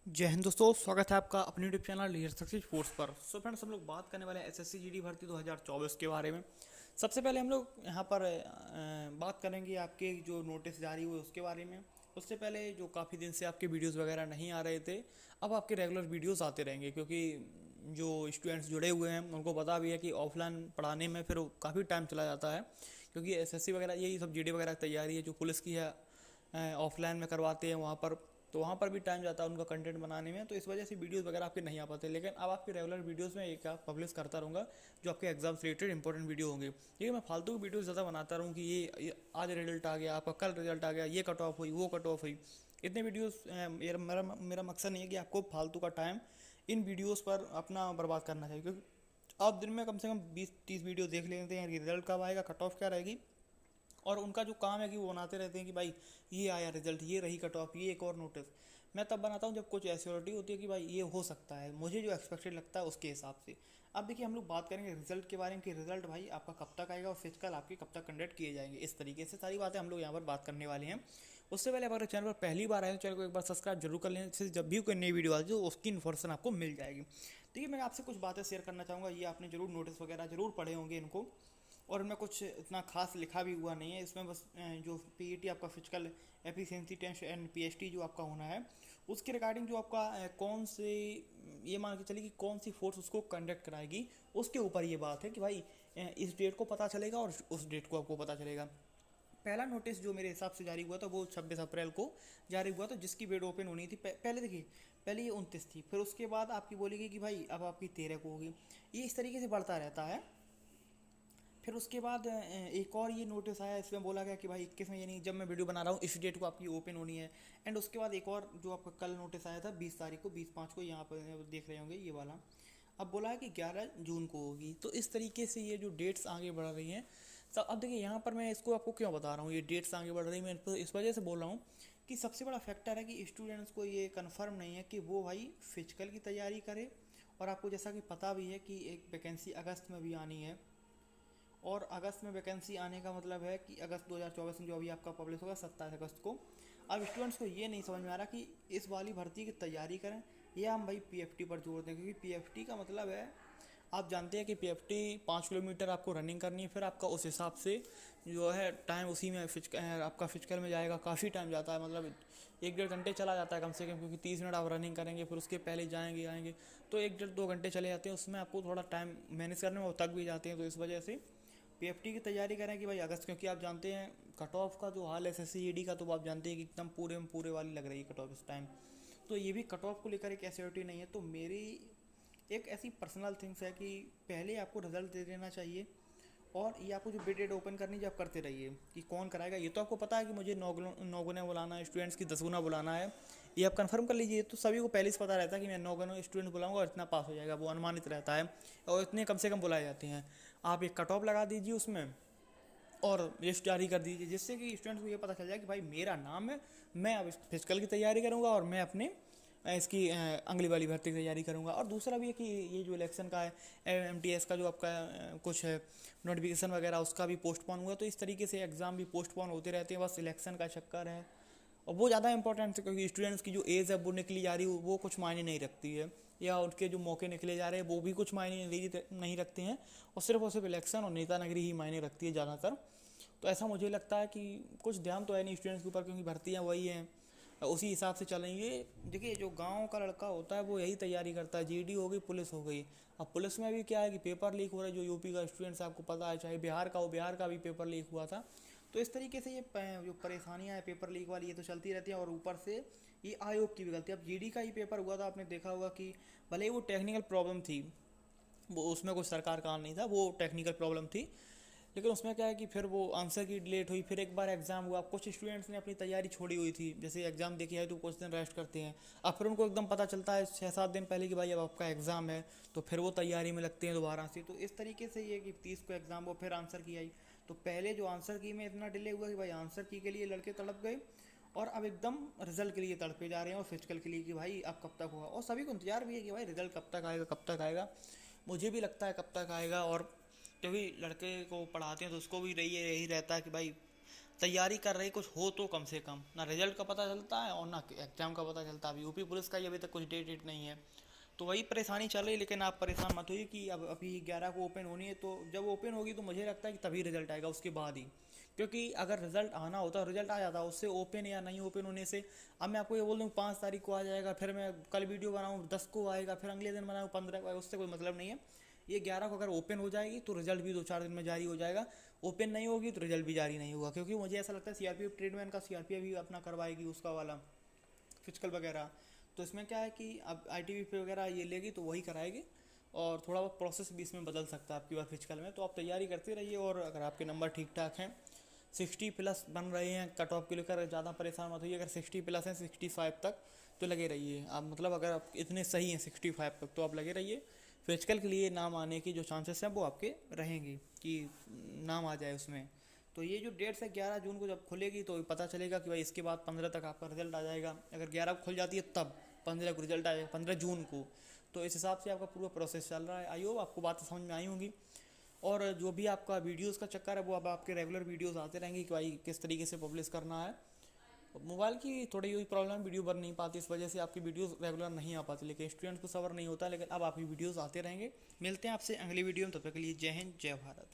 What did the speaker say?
जय हिंद दोस्तों, स्वागत है आपका अपने YouTube channel leader success force पर। सो फ्रेंड्स, हम लोग बात करने वाले हैं एसएससी जीडी भर्ती 2024 के बारे में। सबसे पहले हम लोग यहाँ पर बात करेंगे आपके जो नोटिस जारी हुए उसके बारे में। उससे पहले जो काफ़ी दिन से आपके वीडियोस वगैरह नहीं आ रहे थे, अब आपके रेगुलर वीडियोस आते रहेंगे, क्योंकि जो स्टूडेंट्स जुड़े हुए हैं उनको पता भी है कि ऑफलाइन पढ़ाने में फिर काफ़ी टाइम चला जाता है, क्योंकि एसएससी वगैरह यही सब जीडी वगैरह की तैयारी है जो पुलिस की है, ऑफलाइन में करवाते हैं वहाँ पर। तो वहाँ पर भी टाइम जाता है उनका कंटेंट बनाने में, तो इस वजह से वीडियोस वगैरह आपके नहीं आ पाते। लेकिन अब आपके रेगुलर वीडियोस में एक आप पब्लिश करता रहूँगा जो आपके एग्जाम से रिलेटेड इंपॉर्टेंट वीडियो होंगे। ठीक है, मैं फालतू की वीडियोस ज़्यादा बनाता रहूँ कि ये आज रिजल्ट आ गया, आपका कल रिजल्ट आ गया, ये कट ऑफ हुई, वो कट ऑफ हुई। इतने वीडियोस मेरा मकसद नहीं है कि आपको फालतू का टाइम इन वीडियोस पर अपना बर्बाद करना चाहिए, क्योंकि आप दिन में कम से कम 20-30 वीडियो देख लेते हैं, रिजल्ट कब आएगा, कट ऑफ क्या रहेगी। और उनका जो काम है कि वो बनाते रहते हैं कि भाई ये आया रिजल्ट, ये रही कट ऑफ, ये एक और नोटिस। मैं तब बनाता हूँ जब कुछ एश्योरिटी होती है कि भाई ये हो सकता है, मुझे जो एक्सपेक्टेड लगता है उसके हिसाब से। अब देखिए, हम लोग बात करेंगे रिजल्ट के बारे में कि रिजल्ट भाई आपका कब तक आएगा और फिजिकल आपके कब तक कंडक्ट किए जाएंगे। इस तरीके से सारी बातें हम लोग यहाँ पर बात करने वाले हैं। उससे पहले अगर चैनल पर पहली बार आए तो चैनल को एक बार सब्सक्राइब जरूर कर लें, जिससे जब भी कोई नई वीडियो आती है तो उसकी इन्फॉर्मेशन आपको मिल जाएगी। देखिए, मैं आपसे कुछ बातें शेयर करना चाहूँगा। ये आपने जरूर नोटिस वगैरह जरूर पढ़े होंगे इनको, और इनमें कुछ इतना खास लिखा भी हुआ नहीं है। इसमें बस जो पीईटी आपका physical efficiency test and PHT जो आपका होना है, उसके रिगार्डिंग जो आपका कौन से, ये मान के चलिए कि कौन सी फोर्स उसको कंडक्ट कराएगी, उसके ऊपर ये बात है कि भाई इस डेट को पता चलेगा और उस डेट को आपको पता चलेगा। पहला नोटिस जो मेरे हिसाब से जारी हुआ था वो 26 अप्रैल को जारी हुआ था, जिसकी बेड ओपन होनी थी। पहले देखिए, पहले ये 29 थी, फिर उसके बाद आपकी बोली गई कि भाई अब आपकी 13 को होगी। ये इस तरीके से बढ़ता रहता है। फिर उसके बाद एक और ये नोटिस आया, इसमें बोला गया कि भाई 21 में, यानी जब मैं वीडियो बना रहा हूँ इस डेट को आपकी ओपन होनी है। एंड उसके बाद एक और जो आपका कल नोटिस आया था 20 तारीख को, 20/5 को, यहाँ पर देख रहे होंगे ये वाला। अब बोला है कि 11 जून को होगी। तो इस तरीके से ये जो डेट्स आगे बढ़ रही हैं। सब अब देखिए, यहाँ पर मैं इसको आपको क्यों बता रहा हूँ ये डेट्स आगे बढ़ रही हैं, मैं इस वजह से बोल रहा हूँ कि सबसे बड़ा फैक्टर है कि स्टूडेंट्स को ये कन्फर्म नहीं है कि वो भाई फिजिकल की तैयारी करे। और आपको जैसा कि पता भी है कि एक वैकेंसी अगस्त में भी आनी है, और अगस्त में वैकेंसी आने का मतलब है कि अगस्त 2024 में जो अभी आपका पब्लिश होगा 27 अगस्त को। अब स्टूडेंट्स को ये नहीं समझ में आ रहा कि इस वाली भर्ती की तैयारी करें या हम भाई पीएफटी पर जोड़ दें, क्योंकि पीएफटी का मतलब है, आप जानते हैं कि पीएफटी 5 किलोमीटर आपको रनिंग करनी है, फिर आपका उस हिसाब से जो है टाइम उसी में आपका फिजिकल में जाएगा। काफ़ी टाइम जाता है, मतलब 1-1.5 घंटे चला जाता है कम से कम, क्योंकि 30 मिनट आप रनिंग करेंगे, फिर उसके पहले जाएंगे आएंगे, तो 1-1.5 2 घंटे चले जाते हैं। उसमें आपको थोड़ा टाइम मैनेज करने में वो तक भी जाते हैं। तो इस वजह से पीएफटी की तैयारी करें कि भाई अगस्त, क्योंकि आप जानते हैं कट ऑफ का जो हाल है एसएससी का, तो आप जानते हैं कि एकदम पूरे में पूरे वाली लग रही है कट ऑफ इस टाइम। तो ये भी कट ऑफ को लेकर एक एश्योरिटी नहीं है। तो मेरी एक ऐसी पर्सनल थिंग्स है कि पहले आपको रिजल्ट दे देना चाहिए, और ये आपको जो बिड डेट ओपन करनी है, आप करते रहिए कि कौन कराएगा। ये तो आपको पता है कि मुझे 9 गुना बुलाना है, स्टूडेंट्स की 10 गुना बुलाना है, ये आप कंफर्म कर लीजिए। तो सभी को पहले से पता रहता है कि मैं 9 गुना स्टूडेंट बुलाऊंगा और इतना पास हो जाएगा, वो अनुमानित रहता है, और इतने कम से कम बुलाए जाते हैं। आप एक कट ऑफ लगा दीजिए उसमें और लिस्ट जारी कर दीजिए, जिससे कि स्टूडेंट्स को ये पता चल जाए कि भाई मेरा नाम है, मैं अब फिजिकल की तैयारी करूँगा और मैं अपने इसकी अगली वाली भर्ती की तैयारी करूँगा। और दूसरा भी है कि ये जो इलेक्शन का है, एमटीएस का जो आपका कुछ है नोटिफिकेशन वगैरह, उसका भी पोस्टपोन हुआ। तो इस तरीके से एग्ज़ाम भी पोस्टपोन होते रहते हैं, बस इलेक्शन का चक्कर है। और वो ज़्यादा इंपॉर्टेंट है, क्योंकि स्टूडेंट्स की जो एज है वो निकली जा रही है, वो कुछ मायने नहीं रखती है, या उनके जो मौके निकले जा रहे हैं वो भी कुछ मायने नहीं रखते हैं। और सिर्फ इलेक्शन और नेता नगरी ही मायने रखती है ज़्यादातर। तो ऐसा मुझे लगता है कि कुछ ध्यान तो है नहीं स्टूडेंट्स के ऊपर, क्योंकि भर्तियाँ वही हैं, उसी हिसाब से चलेंगे। देखिए, जो गांव का लड़का होता है वो यही तैयारी करता है, जीडी हो गई, पुलिस हो गई। अब पुलिस में भी क्या है कि पेपर लीक हो रहा है, जो यूपी का स्टूडेंट्स आपको पता है, चाहे बिहार का हो, बिहार का भी पेपर लीक हुआ था। तो इस तरीके से ये जो परेशानियां हैं पेपर लीक वाली, ये तो चलती रहती हैं। और ऊपर से ये आयोग की भी गलती है। अब जीडी का ही पेपर हुआ था, आपने देखा होगा कि भले ही वो टेक्निकल प्रॉब्लम थी, वो उसमें कोई सरकार का नहीं था, वो टेक्निकल प्रॉब्लम थी, लेकिन उसमें क्या है कि फिर वो आंसर की लेट हुई, फिर एक बार एग्ज़ाम हुआ। कुछ स्टूडेंट्स ने अपनी तैयारी छोड़ी हुई थी, जैसे एग्ज़ाम देखी है तो कुछ दिन रेस्ट करते हैं, अब फिर उनको एकदम पता चलता है 6-7 दिन पहले कि भाई अब आपका एग्ज़ाम है, तो फिर वो तैयारी में लगते हैं दोबारा से। तो इस तरीके से ये कि 30 को एग्ज़ाम हो, फिर आंसर की आई। तो पहले जो आंसर की में इतना डिले हुआ कि भाई आंसर की के लिए लड़के तड़प गए, और अब एकदम रिजल्ट के लिए तड़पे जा रहे हैं, और फिजिकल के लिए कि भाई अब कब तक होगा। और सभी को इंतजार भी है कि भाई रिजल्ट कब तक आएगा, कब तक आएगा। मुझे भी लगता है कब तक आएगा, और क्योंकि लड़के को पढ़ाते हैं तो उसको भी रही यही रहता है कि भाई तैयारी कर रहे कुछ हो तो कम से कम, ना रिजल्ट का पता चलता है और ना एग्ज़ाम का पता चलता है। अभी यूपी पुलिस का ही अभी तक कुछ डेट नहीं है, तो वही परेशानी चल रही है। लेकिन आप परेशान मत होइए कि अब अभी 11 को ओपन होनी है, तो जब ओपन होगी तो मुझे लगता है कि तभी रिजल्ट आएगा, उसके बाद ही। क्योंकि अगर रिजल्ट आना होता, रिजल्ट आ जाता, उससे ओपन या नहीं ओपन होने से, अब मैं आपको ये बोल दूँ 5 तारीख को आ जाएगा, फिर मैं कल वीडियो बनाऊँ 10 को आएगा, फिर अगले दिन बनाऊँ 15 को आएगा, उससे कोई मतलब नहीं है। ये 11 को अगर ओपन हो जाएगी तो रिजल्ट भी 2-4 दिन में जारी हो जाएगा। ओपन नहीं होगी तो रिजल्ट भी जारी नहीं होगा, क्योंकि मुझे ऐसा लगता है सीआरपीएफ ट्रेडमैन का सीआरपीएफ भी अपना करवाएगी उसका वाला फिजिकल वगैरह। तो इसमें क्या है कि अब आईटीबीपी वगैरह ये लेगी तो वही कराएगी, और थोड़ा बहुत प्रोसेस भी इसमें बदल सकता है आपकी बार फिजिकल में। तो आप तैयारी करते रहिए, और अगर आपके नंबर ठीक ठाक हैं, 60+ बन रहे हैं कट ऑफ के लेकर, ज़्यादा परेशान मत होइए। अगर 60+ हैं 65 तक तो लगे रहिए आप, मतलब अगर आप इतने सही हैं 65 तक तो आप लगे रहिए। फिजिकल के लिए नाम आने की जो चांसेस हैं वो आपके रहेंगे कि नाम आ जाए उसमें। तो ये जो डेट्स है 11 जून को जब खुलेगी तो पता चलेगा कि भाई इसके बाद 15 तक आपका रिजल्ट आ जाएगा। अगर 11 को खुल जाती है तब 15 को रिजल्ट आएगा, 15 जून को। तो इस हिसाब से आपका पूरा प्रोसेस चल रहा है। आई होप आपको बात समझ में आई होंगी। और जो भी आपका वीडियोस का चक्कर है वो अब आपके रेगुलर वीडियोस आते रहेंगे कि भाई किस तरीके से पब्लिश करना है। मोबाइल की थोड़ी यही प्रॉब्लम, वीडियो बन नहीं पाती, इस वजह से आपकी वीडियोस रेगुलर नहीं आ पाती, लेकिन स्टूडेंट को सबर नहीं होता। लेकिन अब आपकी वीडियोस आते रहेंगे। मिलते हैं आपसे अगली वीडियो में, तब तक के लिए जय हिंद जय भारत।